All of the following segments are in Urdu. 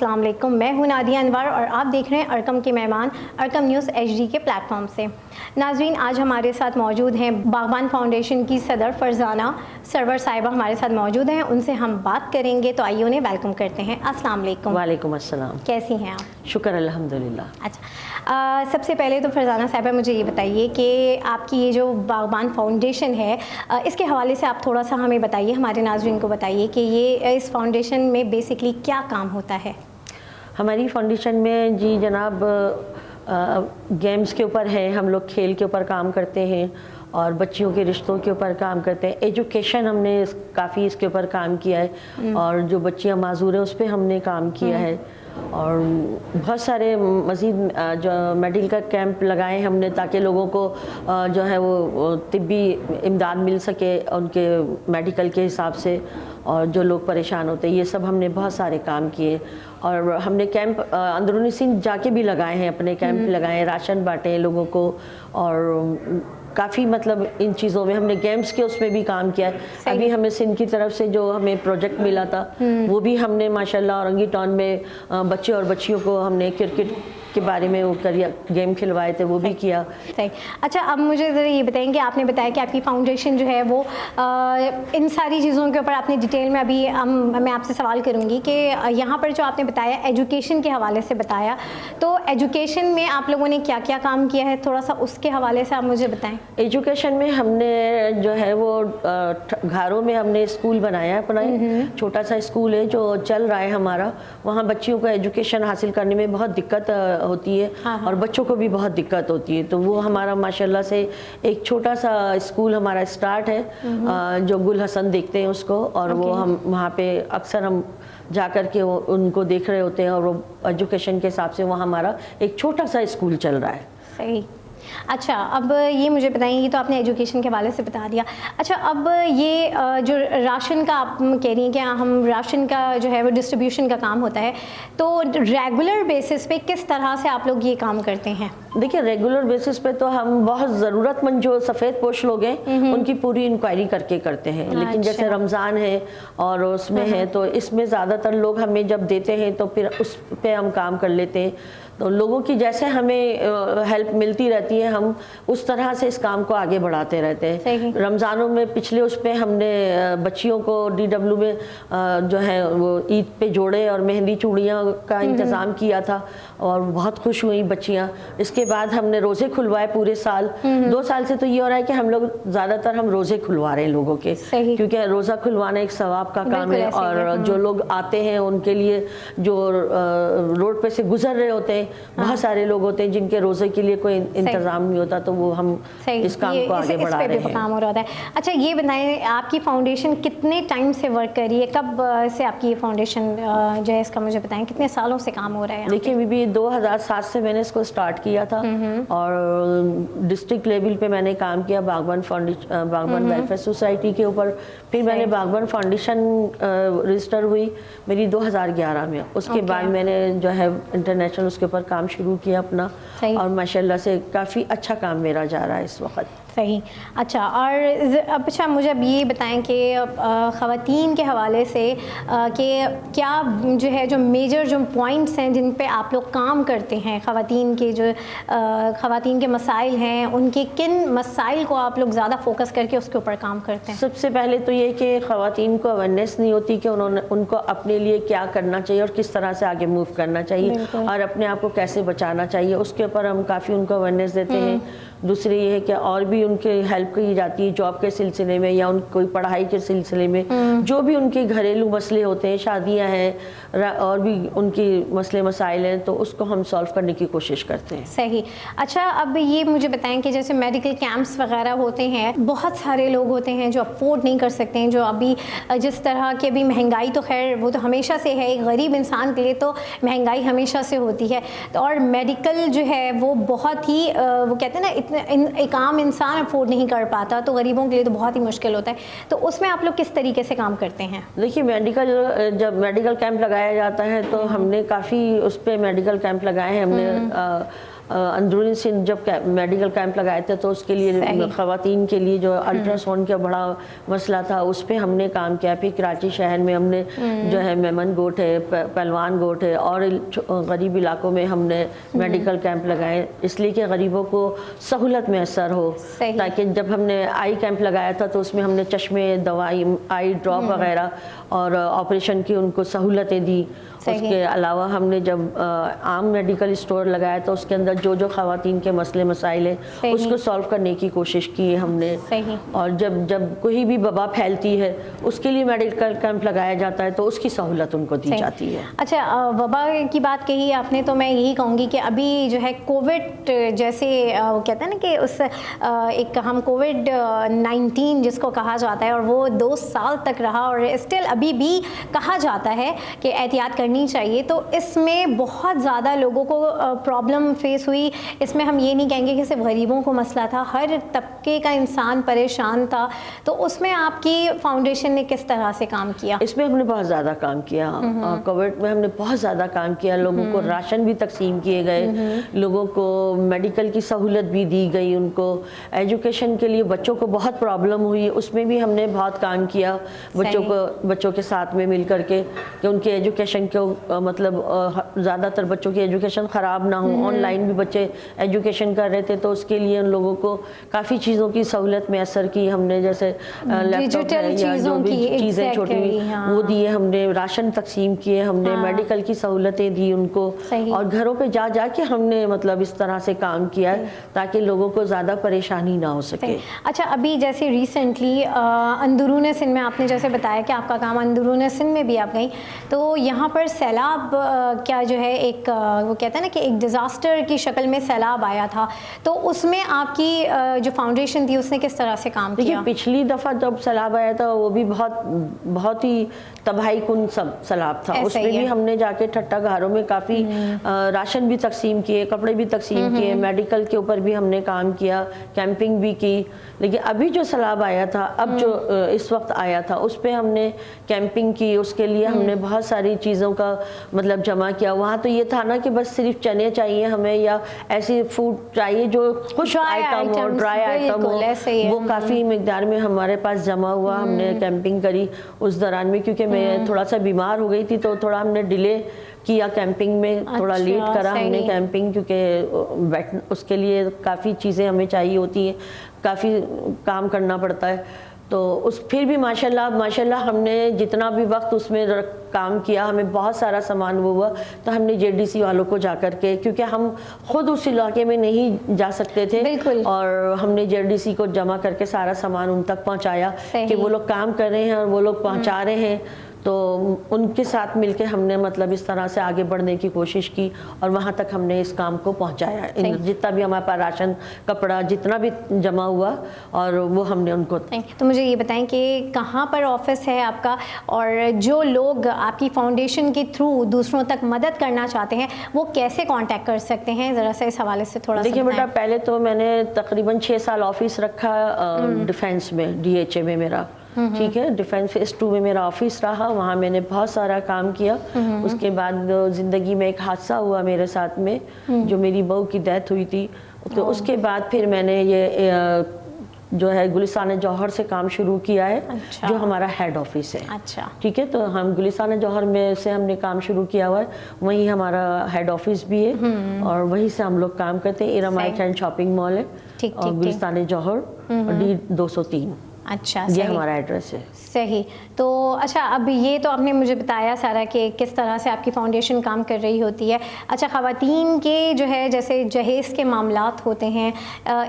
السلام علیکم. میں ہوں نادیہ انور اور آپ دیکھ رہے ہیں ارکم کے مہمان ارکم نیوز HD کے پلیٹ فارم سے. ناظرین, آج ہمارے ساتھ موجود ہیں باغبان فاؤنڈیشن کی صدر فرزانہ سرور صاحبہ ہمارے ساتھ موجود ہیں. ان سے ہم بات کریں گے, تو آئیے انہیں ویلکم کرتے ہیں. السلام علیکم. وعلیکم السلام. کیسی ہیں آپ؟ شکر الحمدللہ. اچھا, سب سے پہلے تو فرزانہ صاحبہ مجھے یہ بتائیے کہ آپ کی یہ جو باغبان فاؤنڈیشن ہے, اس کے حوالے سے آپ تھوڑا سا ہمیں بتائیے, ہمارے ناظرین کو بتائیے کہ یہ اس فاؤنڈیشن میں بیسکلی کیا کام ہوتا ہے. ہماری فاؤنڈیشن میں جی جناب گیمز کے اوپر ہے, ہم لوگ کھیل کے اوپر کام کرتے ہیں اور بچیوں کے رشتوں کے اوپر کام کرتے ہیں. ایجوکیشن ہم نے کافی اس کے اوپر کام کیا ہے اور جو بچیاں معذور ہیں اس پہ ہم نے کام کیا ہے. اور بہت سارے مزید جو میڈیکل کیمپ لگائے ہم نے تاکہ لوگوں کو جو ہے وہ طبی امداد مل سکے ان کے میڈیکل کے حساب سے, اور جو لوگ پریشان ہوتے ہیں, یہ سب ہم نے بہت سارے کام کیے. اور ہم نے کیمپ اندرونی سندھ جا کے بھی لگائے ہیں, اپنے کیمپ لگائے ہیں, راشن بانٹے ہیں لوگوں کو, اور کافی مطلب ان چیزوں میں ہم نے گیمز کے اس میں بھی کام کیا ہے. ابھی ہمیں سندھ کی طرف سے جو ہمیں پروجیکٹ ملا تھا وہ بھی ہم نے ماشاءاللہ اورنگی ٹاؤن میں بچے اور بچیوں کو ہم نے کرکٹ کے بارے میں وہ گیم کھلوائے تھے, وہ بھی کیا. اچھا, اب مجھے ذرا یہ بتائیں کہ آپ نے بتایا کہ آپ کی فاؤنڈیشن جو ہے وہ ان ساری چیزوں کے اوپر آپ نے ڈیٹیل میں ابھی میں آپ سے سوال کروں گی کہ یہاں پر جو آپ نے بتایا ایجوکیشن کے حوالے سے بتایا, تو ایجوکیشن میں آپ لوگوں نے کیا کیا کام کیا ہے, تھوڑا سا اس کے حوالے سے آپ مجھے بتائیں. ایجوکیشن میں ہم نے جو ہے وہ گھاروں میں ہم نے اسکول بنایا ہے اپنا, چھوٹا سا اسکول ہے جو چل رہا ہے ہمارا. وہاں بچیوں کو ایجوکیشن حاصل کرنے میں بہت دقت ہوتی ہے اور بچوں کو بھی بہت دقت ہوتی ہے, تو وہ ہمارا ماشاءاللہ سے ایک چھوٹا سا اسکول ہمارا اسٹارٹ ہے جو گل حسن دیکھتے ہیں اس کو, اور وہ ہم وہاں پہ اکثر ہم جا کر کے ان کو دیکھ رہے ہوتے ہیں, اور وہ ایجوکیشن کے حساب سے وہ ہمارا ایک چھوٹا سا اسکول چل رہا ہے. صحیح. اچھا, اب یہ مجھے بتائیں, یہ تو آپ نے ایجوکیشن کے حوالے سے بتا دیا. اچھا, اب یہ جو راشن کا آپ کہہ رہی ہیں کہ ہم راشن کا جو ہے وہ ڈسٹریبیوشن کا کام ہوتا ہے, تو ریگولر بیسس پہ کس طرح سے آپ لوگ یہ کام کرتے ہیں؟ دیکھیے, ریگولر بیسس پہ تو ہم بہت ضرورت مند جو سفید پوش لوگ ہیں ان کی پوری انکوائری کر کے کرتے ہیں. لیکن جیسے رمضان ہے اور اس میں ہے, تو اس میں زیادہ تر لوگ ہمیں جب دیتے ہیں تو پھر اس پہ ہم کام کر لیتے ہیں. تو لوگوں کی جیسے ہمیں ہیلپ ملتی رہتی ہے ہم اس طرح سے اس کام کو آگے بڑھاتے رہتے ہیں. رمضانوں میں پچھلے اس پہ ہم نے بچیوں کو DW میں جو ہے وہ عید پہ جوڑے اور مہندی چوڑیاں کا انتظام کیا تھا, اور بہت خوش ہوئیں بچیاں. اس کے بعد ہم نے روزے کھلوائے پورے سال. 2 سال سے تو یہ ہو رہا ہے کہ ہم لوگ زیادہ تر ہم روزے کھلوا رہے ہیں لوگوں کے, کیونکہ روزہ کھلوانا ایک ثواب کا کام ہے, اور جو لوگ آتے ہیں ان کے لیے جو روڈ پہ سے گزر رہے ہوتے ہیں, بہت سارے لوگ ہوتے ہیں جن کے روزے کے لیے کوئی انتظام نہیں ہوتا, تو وہ ہم اس کام کو آگے بڑھا رہے ہیں. کام ہو رہا ہے. اچھا, یہ بتائیں آپ کی فاؤنڈیشن کتنے ٹائم سے ورک کر رہی ہے, کب سے آپ کی یہ فاؤنڈیشن جو ہے اس کا مجھے بتائیں, کتنے سالوں سے کام ہو رہا ہے؟ دیکھیے, بھی 2007 سے میں نے اس کو سٹارٹ کیا تھا, اور ڈسٹرکٹ لیول پہ میں نے کام کیا باغبان فاؤنڈیشن, باغبان ویلفیئر سوسائٹی کے اوپر. پھر میں نے باغبان فاؤنڈیشن رجسٹر ہوئی میری 2011 میں. اس کے بعد میں نے جو ہے انٹرنیشنل اس کے اوپر کام شروع کیا اپنا, اور ماشاءاللہ سے کافی اچھا کام میرا جا رہا ہے اس وقت. صحیح. اچھا, اور اچھا مجھے اب یہ بتائیں کہ خواتین کے حوالے سے کہ کیا جو ہے جو میجر جو پوائنٹس ہیں جن پہ آپ لوگ کام کرتے ہیں, خواتین کے جو خواتین کے مسائل ہیں, ان کے کن مسائل کو آپ لوگ زیادہ فوکس کر کے اس کے اوپر کام کرتے ہیں؟ سب سے پہلے تو یہ کہ خواتین کو اویئرنیس نہیں ہوتی کہ ان کو اپنے لیے کیا کرنا چاہیے اور کس طرح سے آگے موو کرنا چاہیے, اور اپنے آپ کو کیسے بچانا چاہیے. اس کے اوپر ہم کافی ان کو اویئرنیس دیتے ہیں. دوسری یہ ہے کہ اور بھی ان کے ہیلپ کی جاتی ہے جاب کے سلسلے میں, یا ان کوئی پڑھائی کے سلسلے میں, جو بھی ان کے گھریلو مسئلے ہوتے ہیں, شادیاں ہیں اور بھی ان کی مسئلے مسائل ہیں, تو اس کو ہم سالو کرنے کی کوشش کرتے ہیں. صحیح. اچھا, اب یہ مجھے بتائیں کہ جیسے میڈیکل کیمپس وغیرہ ہوتے ہیں, بہت سارے لوگ ہوتے ہیں جو افورڈ نہیں کر سکتے ہیں, جو ابھی جس طرح کی ابھی مہنگائی تو خیر وہ تو ہمیشہ سے ہے, ایک غریب انسان کے لیے تو مہنگائی ہمیشہ سے ہوتی ہے, اور میڈیکل جو ہے وہ بہت ہی وہ کہتے ہیں نا ایک عام انسان افورڈ نہیں کر پاتا, تو غریبوں کے لیے تو بہت ہی مشکل ہوتا ہے. تو اس میں آپ لوگ کس طریقے سے کام کرتے ہیں؟ دیکھیے, جب میڈیکل کیمپ لگایا جاتا ہے تو ہم نے کافی اس پہ میڈیکل کیمپ لگائے ہیں. ہم نے اندرونی سندھ جب میڈیکل کیمپ لگائے تھے تو اس کے لیے خواتین کے لیے جو الٹرا ساؤنڈ کا بڑا مسئلہ تھا اس پہ ہم نے کام کیا. پھر کراچی شہر میں ہم نے جو ہے میمن گوٹ ہے, پہلوان گوٹ ہے, اور غریب علاقوں میں ہم نے میڈیکل کیمپ لگائے, اس لیے کہ غریبوں کو سہولت میسر ہو. تاکہ جب ہم نے آئی کیمپ لگایا تھا تو اس میں ہم نے چشمے, دوائی, آئی ڈراپ وغیرہ اور آپریشن کی ان کو سہولتیں دی. اس کے علاوہ ہم نے جب عام میڈیکل اسٹور لگایا تو اس کے اندر جو جو خواتین کے مسئلے مسائل ہیں اس کو سالو کرنے کی کوشش کی ہے ہم نے. اور جب کوئی بھی وبا پھیلتی ہے اس کے لیے میڈیکل کیمپ لگایا جاتا ہے تو اس کی سہولت ان کو دی جاتی ہے. اچھا, وبا کی بات کہی آپ نے تو میں یہی کہوں گی کہ ابھی جو ہے کووڈ جیسے وہ کہتے ہیں نا کہ اس ایک ہم کووڈ-19 جس کو کہا جاتا ہے اور وہ 2 سال تک رہا اور اسٹل ابھی بھی کہا جاتا ہے کہ احتیاط کرنی چاہیے, تو اس میں بہت زیادہ لوگوں کو پرابلم فیس ہوئی. اس میں ہم یہ نہیں کہیں گے کہ صرف غریبوں کو مسئلہ تھا, ہر طبقے کا انسان پریشان تھا. تو اس میں آپ کی فاؤنڈیشن نے کس طرح سے کام کیا؟ اس میں ہم نے بہت زیادہ کام کیا. کووڈ میں ہم نے بہت زیادہ کام کیا. لوگوں کو راشن بھی تقسیم کیے گئے, لوگوں کو میڈیکل کی سہولت بھی دی گئی, ان کو ایجوکیشن کے لیے بچوں کو بہت پرابلم ہوئی, اس میں بھی ہم نے بہت کام کیا بچوں کے ساتھ میں مل کر کے کہ ان کے ایجوکیشن کو مطلب زیادہ تر بچوں کی ایجوکیشن خراب نہ ہو. آن لائن بھی بچے ایجوکیشن کر رہے تھے تو اس کے لیے ان لوگوں کو کافی چیزوں کی سہولت میسر کی ہم نے, جیسے لیپ ٹاپ ہے یا جو بھی چیزیں چھوٹی وہ دیے ہم نے, راشن تقسیم کیے ہم نے, میڈیکل کی سہولتیں دی ان کو, اور گھروں پہ جا جا کے ہم نے مطلب اس طرح سے کام کیا ہے تاکہ لوگوں کو زیادہ پریشانی نہ ہو سکے. اچھا, ابھی جیسے ریسنٹلی اندرون سندھ میں آپ نے جیسے بتایا کہ آپ کا کام اندرون سندھ میں بھی آپ گئیں, تو یہاں پر سیلاب کیا جو ہے ایک وہ کہتے ہیں نا کہ ایک ڈیزاسٹر کی شکل میں سیلاب آیا تھا, تو اس میں آپ کی جو فاؤنڈیشن تھی اس نے کس طرح سے کام کیا؟ پچھلی دفعہ جب سیلاب آیا تھا وہ بھی بہت ہی تباہی کن سیلاب تھا. اس میں بھی ہم نے جا کے ٹھٹا گھروں میں کافی راشن بھی تقسیم کیے, کپڑے بھی تقسیم کیے, میڈیکل کے اوپر بھی ہم نے کام کیا, کیمپنگ بھی کی. لیکن ابھی جو سیلاب آیا تھا, اب جو اس وقت آیا تھا, اس پہ ہم نے کیمپنگ کی. اس کے لیے ہم نے بہت ساری چیزوں کا مطلب جمع کیا. وہاں تو یہ تھا نا کہ بس صرف چنے چاہیے ہمیں یا ایسی فوڈ چاہیے جو خشک آئٹم ہو, ڈرائی آئٹم ہو, وہ کافی مقدار میں ہمارے پاس جمع ہوا. ہم نے کیمپنگ کری اس دوران میں, کیونکہ میں تھوڑا سا بیمار ہو گئی تھی تو تھوڑا ہم نے ڈیلے کیا کیمپنگ میں, تھوڑا لیٹ کرا ہم نے کیمپنگ, کیونکہ اس کے لیے کافی چیزیں ہمیں چاہیے ہوتی ہیں, کافی کام کرنا پڑتا ہے. تو پھر بھی ماشاءاللہ ہم نے جتنا بھی وقت اس میں کام کیا, ہمیں بہت سارا سامان ہوا. تو ہم نے JDC والوں کو جا کر کے, کیونکہ ہم خود اس علاقے میں نہیں جا سکتے تھے, اور ہم نے JDC کو جمع کر کے سارا سامان ان تک پہنچایا کہ وہ لوگ کام کر رہے ہیں اور وہ لوگ پہنچا رہے ہیں. تو ان کے ساتھ مل کے ہم نے مطلب اس طرح سے آگے بڑھنے کی کوشش کی اور وہاں تک ہم نے اس کام کو پہنچایا. جتنا بھی ہمارے پاس راشن, کپڑا جتنا بھی جمع ہوا, اور وہ ہم نے ان کو. تو مجھے یہ بتائیں کہ کہاں پر آفس ہے آپ کا, اور جو لوگ آپ کی فاؤنڈیشن کے تھرو دوسروں تک مدد کرنا چاہتے ہیں وہ کیسے کانٹیکٹ کر سکتے ہیں, ذرا سا اس حوالے سے تھوڑا. دیکھیے بیٹا, پہلے تو میں نے تقریباً 6 سال آفس رکھا ڈیفینس میں, DHA میں میرا, ٹھیک ہے, ڈیفینس فیز 2 میں میرا آفس رہا, وہاں میں نے بہت سارا کام کیا. اس کے بعد زندگی میں ایک حادثہ ہوا میرے ساتھ میں, جو میری بہو کی ڈیتھ ہوئی تھی. تو اس کے بعد پھر میں نے یہ جو ہے گلستان جوہر سے کام شروع کیا ہے, جو ہمارا ہیڈ آفس ہے. ٹھیک ہے, تو ہم گلستان جوہر میں سے ہم نے کام شروع کیا ہوا ہے, وہیں ہمارا ہیڈ آفس بھی ہے, اور وہیں سے ہم لوگ کام کرتے ہیں. ایرا مارٹ اینڈ شاپنگ مال ہے, اور گلستان جوہر D203. اچھا, یہ ہمارا ایڈریس ہے. صحیح. تو اچھا, اب یہ تو آپ نے مجھے بتایا سارا کہ کس طرح سے آپ کی فاؤنڈیشن کام کر رہی ہوتی ہے. اچھا, خواتین کے جو ہے جیسے جہیز کے معاملات ہوتے ہیں,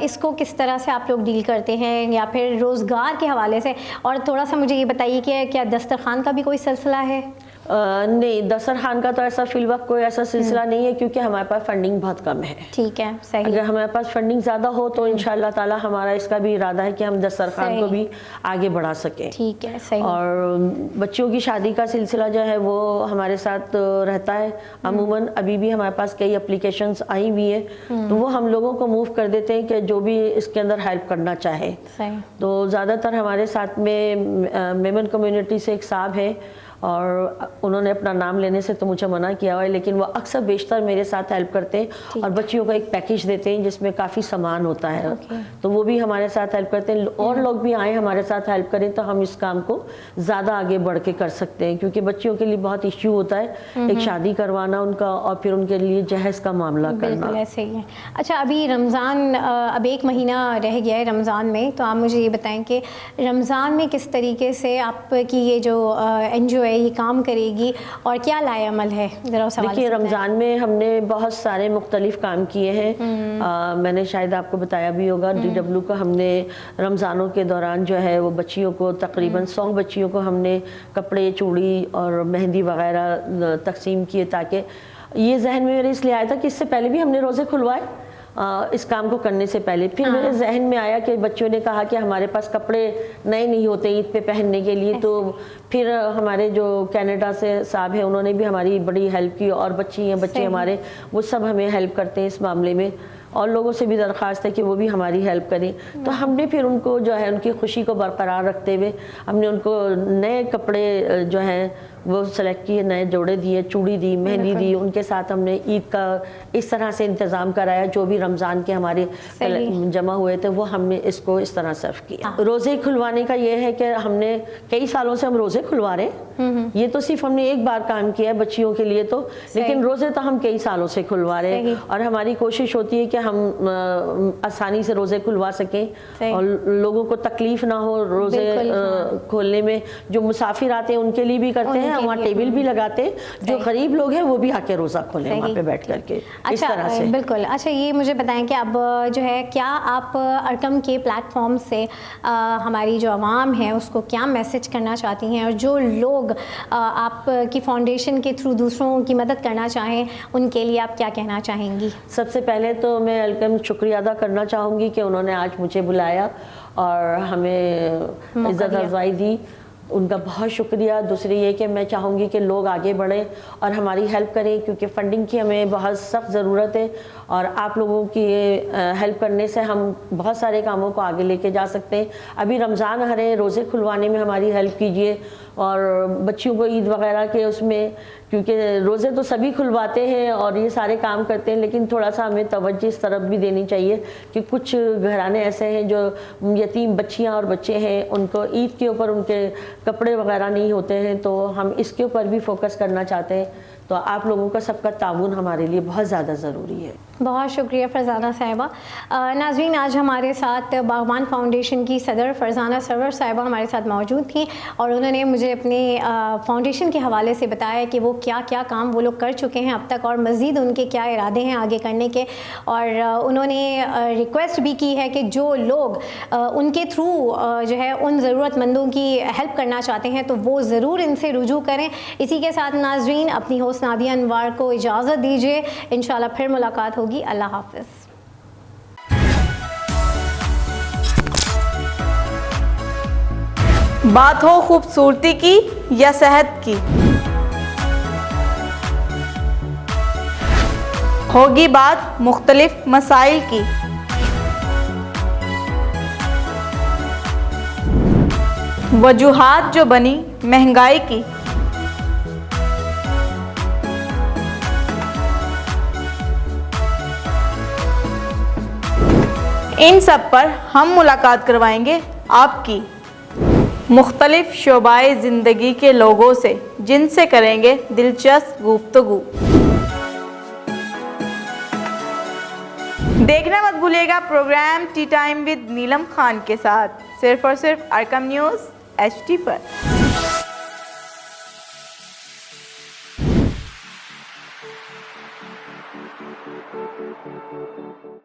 اس کو کس طرح سے آپ لوگ ڈیل کرتے ہیں, یا پھر روزگار کے حوالے سے؟ اور تھوڑا سا مجھے یہ بتائیے کہ کیا دسترخوان کا بھی کوئی سلسلہ ہے؟ نہیں, دسترخوان کا تو ایسا فی الوقت کوئی ایسا سلسلہ نہیں ہے, کیونکہ ہمارے پاس فنڈنگ بہت کم ہے. ٹھیک ہے, صحیح. اگر ہمارے پاس فنڈنگ زیادہ ہو تو انشاءاللہ تعالی ہمارا اس کا بھی ارادہ ہے کہ ہم دسترخوان کو بھی آگے بڑھا سکیں. ٹھیک ہے, صحیح. اور بچوں کی شادی کا سلسلہ جو ہے وہ ہمارے ساتھ رہتا ہے عموماً. ابھی بھی ہمارے پاس کئی اپلیکیشنز آئی ہوئی ہیں, تو وہ ہم لوگوں کو موو کر دیتے ہیں کہ جو بھی اس کے اندر ہیلپ کرنا چاہے. صحیح. تو زیادہ تر ہمارے ساتھ میں میمن کمیونٹی سے ایک صاحب ہے, اور انہوں نے اپنا نام لینے سے تو مجھے منع کیا ہوا ہے، لیکن وہ اکثر بیشتر میرے ساتھ ہیلپ کرتے ہیں اور بچیوں کو ایک پیکیج دیتے ہیں جس میں کافی سامان ہوتا ہے، تو وہ بھی ہمارے ساتھ ہیلپ کرتے ہیں. اور لوگ بھی آئیں ہمارے ساتھ ہیلپ کریں تو ہم اس کام کو زیادہ آگے بڑھ کے کر سکتے ہیں، کیونکہ بچیوں کے لیے بہت ایشو ہوتا ہے ایک شادی کروانا ان کا اور پھر ان کے لیے جہیز کا معاملہ کرنا. بالکل ایسے ہی ہے. اچھا ابھی رمضان اب 1 مہینہ رہ گیا ہے رمضان میں، تو آپ مجھے یہ بتائیں کہ رمضان میں کس طریقے سے آپ کی یہ جو این جی او ہے یہ کام کرے گی اور کیا لائے عمل ہے؟ ذرا اس حوالے سے دیکھیے رمضان میں ہم نے بہت سارے مختلف کام کیے ہیں. میں نے شاید آپ کو بتایا بھی ہوگا DW کا ہم نے رمضانوں کے دوران جو ہے وہ بچیوں کو تقریباً 100 بچیوں کو ہم نے کپڑے، چوڑی اور مہندی وغیرہ تقسیم کیے، تاکہ یہ ذہن میں میرے اس لیے آیا تھا کہ اس سے پہلے بھی ہم نے روزے کھلوائے اس کام کو کرنے سے پہلے. پھر میرے ذہن میں آیا کہ بچوں نے کہا کہ ہمارے پاس کپڑے نئے نہیں ہوتے عید پہ پہننے کے لیے، تو پھر ہمارے جو کینیڈا سے صاحب ہیں انہوں نے بھی ہماری بڑی ہیلپ کی، اور بچی ہیں بچے ہمارے وہ سب ہمیں ہیلپ کرتے ہیں اس معاملے میں، اور لوگوں سے بھی درخواست ہے کہ وہ بھی ہماری ہیلپ کریں. تو ہم نے پھر ان کو جو ہے ان کی خوشی کو برقرار رکھتے ہوئے ہم نے ان کو نئے کپڑے جو ہیں وہ سلیکٹ کیے، نئے جوڑے دیے، چوڑی دی، مہندی دی. ان کے ساتھ ہم نے عید کا اس طرح سے انتظام کرایا، جو بھی رمضان کے ہمارے جمع ہوئے تھے وہ ہم نے اس کو اس طرح صرف کیا. روزے کھلوانے کا یہ ہے کہ ہم نے کئی سالوں سے ہم روزے کھلوا رہے ہیں، یہ تو صرف ہم نے ایک بار کام کیا ہے بچیوں کے لیے تو، لیکن روزے تو ہم کئی سالوں سے کھلوا رہے ہیں، اور ہماری کوشش ہوتی ہے کہ ہم آسانی سے روزے کھلوا سکیں اور لوگوں کو تکلیف نہ ہو روزے کھولنے میں. جو مسافر آتے ہیں ان کے لیے بھی کرتے ہیں، وہاں ٹیبل بھی لگاتے ہیں، جو غریب لوگ ہیں وہ بھی آ کے روزہ کھولیں وہاں پہ بیٹھ کر کے اس طرح سے. بالکل. اچھا یہ مجھے بتائیں کہ اب جو ہے کیا آپ ارکم کے پلیٹ فارم سے ہماری جو عوام ہے اس کو کیا میسج کرنا چاہتی ہیں، اور جو لوگ آپ کی فاؤنڈیشن کے تھرو دوسروں کی مدد کرنا چاہیں ان کے لیے آپ کیا کہنا چاہیں گی؟ سب سے پہلے تو میں ارکم شکریہ ادا کرنا چاہوں گی کہ انہوں نے آج مجھے بلایا اور ہمیں عزت افزائی دی، ان کا بہت شکریہ. دوسری یہ کہ میں چاہوں گی کہ لوگ آگے بڑھیں اور ہماری ہیلپ کریں، کیونکہ فنڈنگ کی ہمیں بہت سخت ضرورت ہے، اور آپ لوگوں کی ہیلپ کرنے سے ہم بہت سارے کاموں کو آگے لے کے جا سکتے ہیں. ابھی رمضان آ رہے ہیں، روزے کھلوانے میں ہماری ہیلپ کیجیے، اور بچیوں کو عید وغیرہ کے اس میں، کیونکہ روزے تو سبھی کھلواتے ہیں اور یہ سارے کام کرتے ہیں، لیکن تھوڑا سا ہمیں توجہ اس طرف بھی دینی چاہیے کہ کچھ گھرانے ایسے ہیں جو یتیم بچیاں اور بچے ہیں، ان کو عید کے اوپر ان کے کپڑے وغیرہ نہیں ہوتے ہیں، تو ہم اس کے اوپر بھی فوکس کرنا چاہتے ہیں. تو آپ لوگوں کا سب کا تعاون ہمارے لیے بہت زیادہ ضروری ہے. بہت شکریہ فرزانہ صاحبہ. ناظرین آج ہمارے ساتھ باغبان فاؤنڈیشن کی صدر فرزانہ سرور صاحبہ ہمارے ساتھ موجود تھیں، اور انہوں نے مجھے اپنے فاؤنڈیشن کے حوالے سے بتایا کہ وہ کیا کیا کام وہ لوگ کر چکے ہیں اب تک، اور مزید ان کے کیا ارادے ہیں آگے کرنے کے. اور انہوں نے ریکویسٹ بھی کی ہے کہ جو لوگ ان کے تھرو جو ہے ان ضرورت مندوں کی ہیلپ کرنا چاہتے ہیں تو وہ ضرور ان سے رجوع کریں. اسی کے ساتھ ناظرین اپنی ہوسٹ نادیہ انوار کو اجازت دیجیے، انشاءاللہ پھر ملاقات ہوگی. اللہ حافظ. بات ہو خوبصورتی کی یا صحت کی، ہوگی بات مختلف مسائل کی، وجوہات جو بنی مہنگائی کی، ان سب پر ہم ملاقات کروائیں گے آپ کی مختلف شعبۂ زندگی کے لوگوں سے، جن سے کریں گے دلچسپ گفتگو. دیکھنا مت بھولیے گا پروگرام ٹی ٹائم ود نیلم خان کے ساتھ، صرف اور صرف ارکم نیوز HD پر.